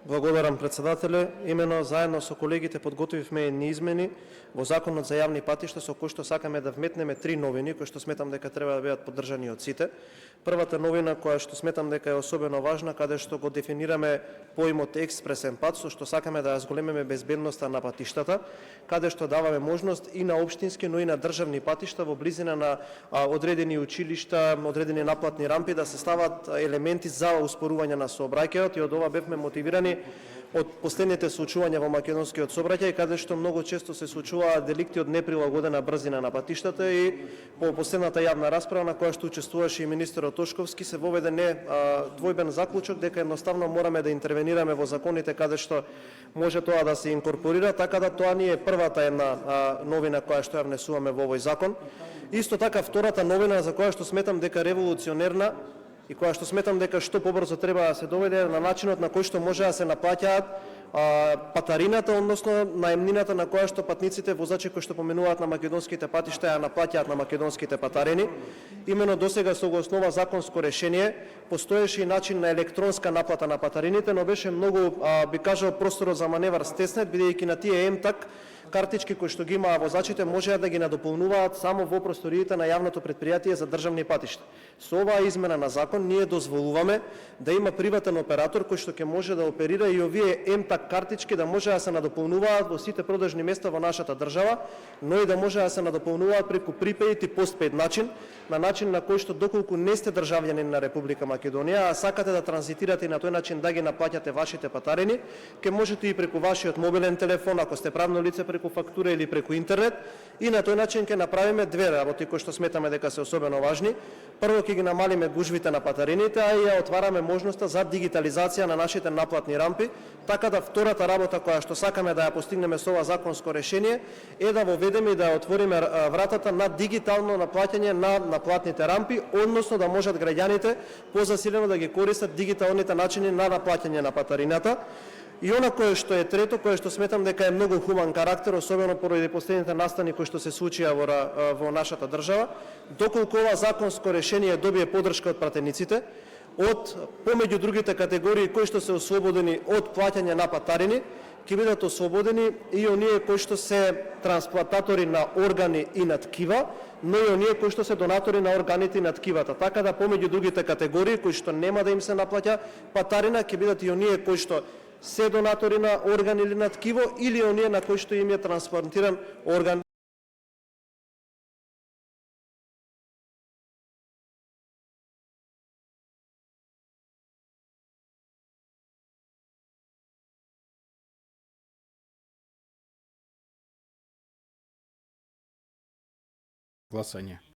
Благодарам, председателе. Имено заедно со колегите подготвивме едни измени во Законот за јавни патишта со кои што сакаме да вметнеме 3 новини кои што сметам дека треба да бидат поддржани од сите. Првата новина која што сметам дека е особено важна, каде што го дефинираме поимот експресен пат, со што сакаме да ја зголемиме безбедноста на патиштата, каде што даваме можност и на општински, но и на државни патишта во близина на одредени училишта, одредени наплатни рампи да се стават елементи за успорување на сообраќајот, и од ова бевме мотивирани од последните случувања во македонскиот сообраќај, каде што многу често се случуваат деликти од неприлагодена брзина на патиштата, и по последната јавна расправа на која што учествуваше и министерот Тошковски се воведе двојбен заклучок дека едноставно мораме да интервенираме во законите каде што може тоа да се инкорпорира, така да тоа ни е првата една новина која што ја внесуваме во овој закон. Исто така втората новина за која што сметам дека е револуционерна и која што сметам дека што побрзо треба да се доведе на начинот на кој што може да се наплаќаат патарината, односно наемнината на која што патниците возачи кои што поминуваат на македонските патишта ја наплаќаат на македонските патарини. Имено досега со го основа законско решение постоеше и начин на електронска наплата на патарините, но беше многу, би кажал, просторот за маневар стеснет, бидејќи на тие МТАК картички кои што ги имаа возачите можеа да ги надополнуваат само во просториите на јавното претпријатие за државни патишта. Со оваа измена на закон ние дозволуваме да има приватен оператор кој што ќе може да оперира и овие МТАК картички да може да се надополнуваат во сите продажни места во нашата држава, но и да може да се надополнуваат преку припеид и постпеид начин, на начин на кој што доколку не сте државјанин на Република Македонија, а сакате да транзитирате и на тој начин да ги наплаќате вашите патарини, ќе можете и преку вашиот мобилен телефон, ако сте правно лице преку фактура или преку интернет, и на тој начин ќе направиме две работи кои што сметаме дека се особено важни. Прво, ќе ги намалиме гужвите на патарините, а и ја отвараме можноста за дигитализација на нашите наплатни рампи, така да втората работа која што сакаме да ја постигнеме со ова законско решение е да воведеме и да ја отвориме вратата на дигитално наплаќање на наплатните рампи, односно да можат граѓаните позасилено да ги користат дигиталните начини на наплаќање на патарината. И она кое што е трето, кое што сметам дека е многу хуман карактер, особено поради последните настани кои што се случија во нашата држава, доколку ова законско решение добие поддршка од пратениците, од помеѓу другите категории кои што се ослободени од плаќање на патарини, ќе бидат ослободени и оние кои што се трансплантатори на органи и на ткива, но и оние кои што се донатори на органите и на ткивата. Така да помеѓу другите категории кои што нема да им се наплаќа патарина, ќе бидат и оние кои што се донатори на орган или на ткиво, или оние на кои што им е трансплантиран орган. Гласање.